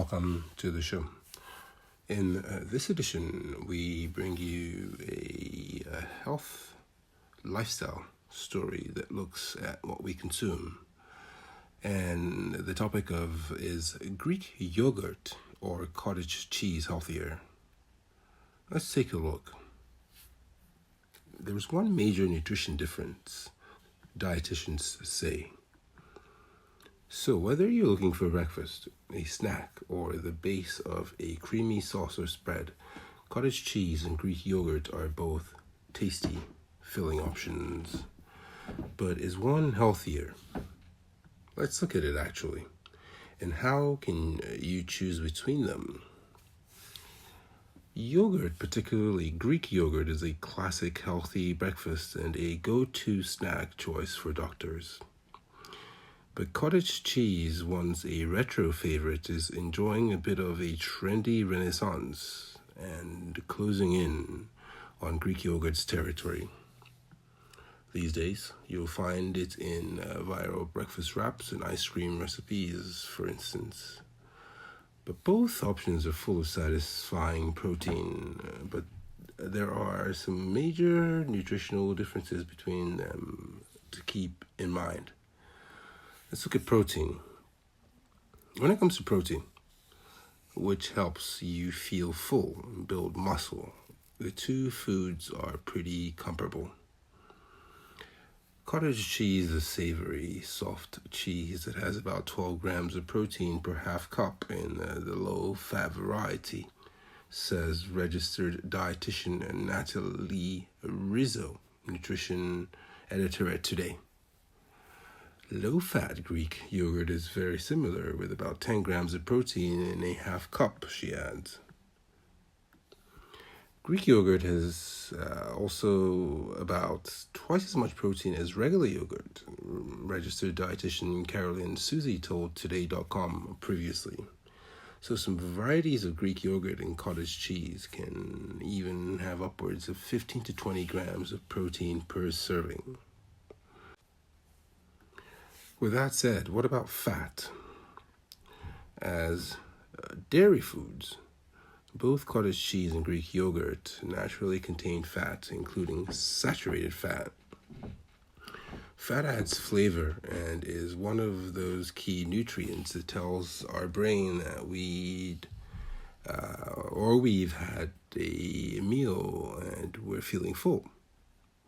welcome to the show. In this edition, we bring you a health lifestyle story that looks at what we consume. And the topic is Greek yogurt or cottage cheese healthier? Let's take a look. There's one major nutrition difference, dietitians say. So whether you're looking for breakfast, a snack, or the base of a creamy sauce or spread, cottage cheese and Greek yogurt are both tasty, filling options. But is one healthier? Let's look at it actually. And how can you choose between them? Yogurt, particularly Greek yogurt, is a classic healthy breakfast and a go-to snack choice for doctors. But cottage cheese, once a retro favorite, is enjoying a bit of a trendy renaissance and closing in on Greek yogurt's territory. These days, you'll find it in viral breakfast wraps and ice cream recipes, for instance. But both options are full of satisfying protein, but there are some major nutritional differences between them to keep in mind. Let's look at protein. When it comes to protein, which helps you feel full and build muscle, the two foods are pretty comparable. Cottage cheese is savory, soft cheese that has about 12 grams of protein per half cup in the low-fat variety, says registered dietitian Natalie Rizzo, nutrition editor at Today. Low-fat Greek yogurt is very similar, with about 10 grams of protein in a half cup, she adds. Greek yogurt has also about twice as much protein as regular yogurt, registered dietitian Carolyn Susie told Today.com previously. So some varieties of Greek yogurt and cottage cheese can even have upwards of 15 to 20 grams of protein per serving. With that said, what about fat? As dairy foods, both cottage cheese and Greek yogurt naturally contain fat, including saturated fat. Fat adds flavor and is one of those key nutrients that tells our brain that we've had a meal and we're feeling full.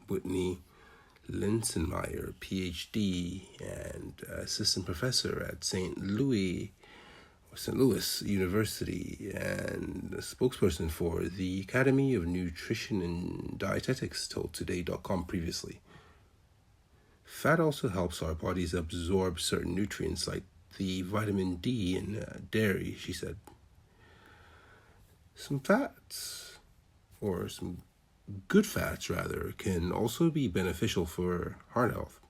Whitney Linsenmeyer, PhD and assistant professor at St. Louis University and a spokesperson for the Academy of Nutrition and Dietetics, told Today.com previously. Fat also helps our bodies absorb certain nutrients like the vitamin D in dairy, she said. Some good fats rather, can also be beneficial for heart health.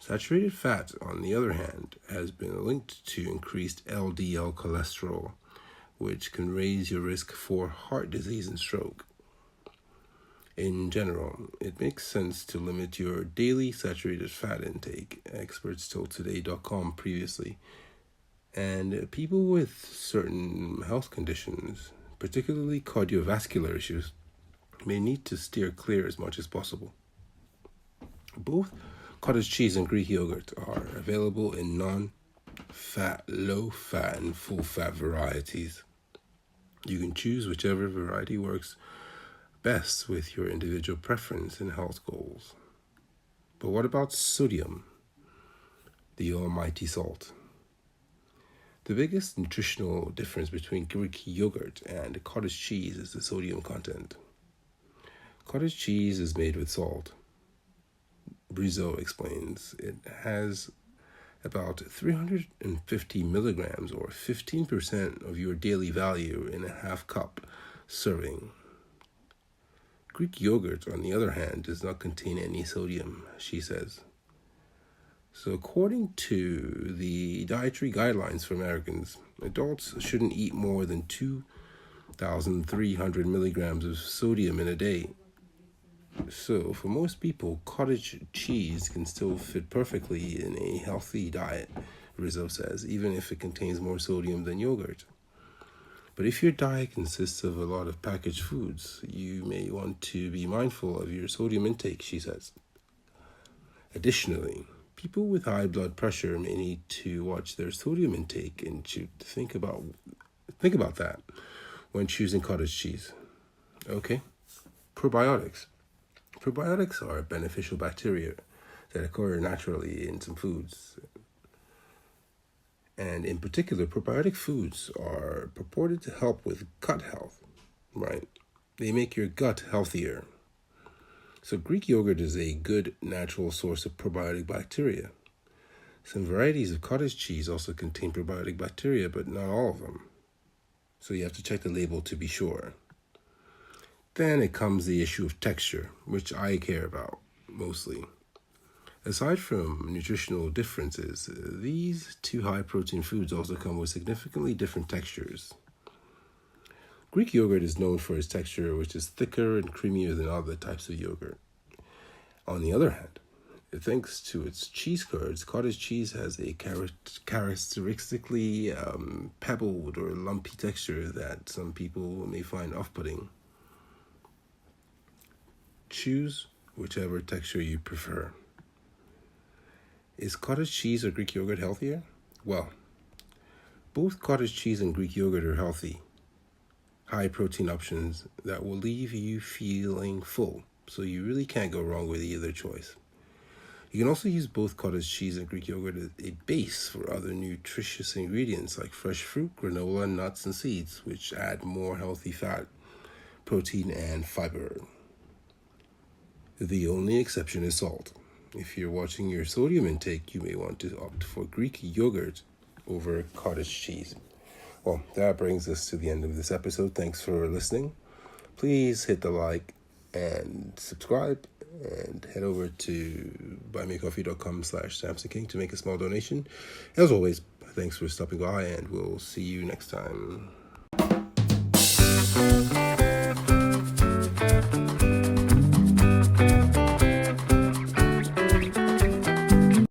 Saturated fat, on the other hand, has been linked to increased LDL cholesterol, which can raise your risk for heart disease and stroke. In general, it makes sense to limit your daily saturated fat intake, experts told Today.com previously. And people with certain health conditions, particularly cardiovascular issues, may need to steer clear as much as possible. Both cottage cheese and Greek yogurt are available in non-fat, low-fat, and full-fat varieties. You can choose whichever variety works best with your individual preference and health goals. But what about sodium, the almighty salt? The biggest nutritional difference between Greek yogurt and cottage cheese is the sodium content. Cottage cheese is made with salt. Rizzo explains it has about 350 milligrams or 15% of your daily value in a half cup serving. Greek yogurt, on the other hand, does not contain any sodium, she says. So according to the dietary guidelines for Americans, adults shouldn't eat more than 2,300 milligrams of sodium in a day. So, for most people, cottage cheese can still fit perfectly in a healthy diet, Rizzo says, even if it contains more sodium than yogurt. But if your diet consists of a lot of packaged foods, you may want to be mindful of your sodium intake, she says. Additionally, people with high blood pressure may need to watch their sodium intake and should think about that when choosing cottage cheese. Okay, probiotics. Probiotics are beneficial bacteria that occur naturally in some foods. And in particular, probiotic foods are purported to help with gut health, right? They make your gut healthier. So Greek yogurt is a good natural source of probiotic bacteria. Some varieties of cottage cheese also contain probiotic bacteria, but not all of them. So you have to check the label to be sure. Then it comes the issue of texture, which I care about mostly. Aside from nutritional differences, these two high-protein foods also come with significantly different textures. Greek yogurt is known for its texture, which is thicker and creamier than other types of yogurt. On the other hand, thanks to its cheese curds, cottage cheese has a characteristically pebbled or lumpy texture that some people may find off-putting. Choose whichever texture you prefer. Is cottage cheese or Greek yogurt healthier? Well, both cottage cheese and Greek yogurt are healthy, high-protein options that will leave you feeling full, so you really can't go wrong with either choice. You can also use both cottage cheese and Greek yogurt as a base for other nutritious ingredients like fresh fruit, granola, nuts, and seeds, which add more healthy fat, protein, and fiber. The only exception is salt. If you're watching your sodium intake, you may want to opt for Greek yogurt over cottage cheese. Well, that brings us to the end of this episode. Thanks for listening. Please hit the like and subscribe, and head over to buymeacoffee.com/SamsonKing to make a small donation. As always, thanks for stopping by, and we'll see you next time.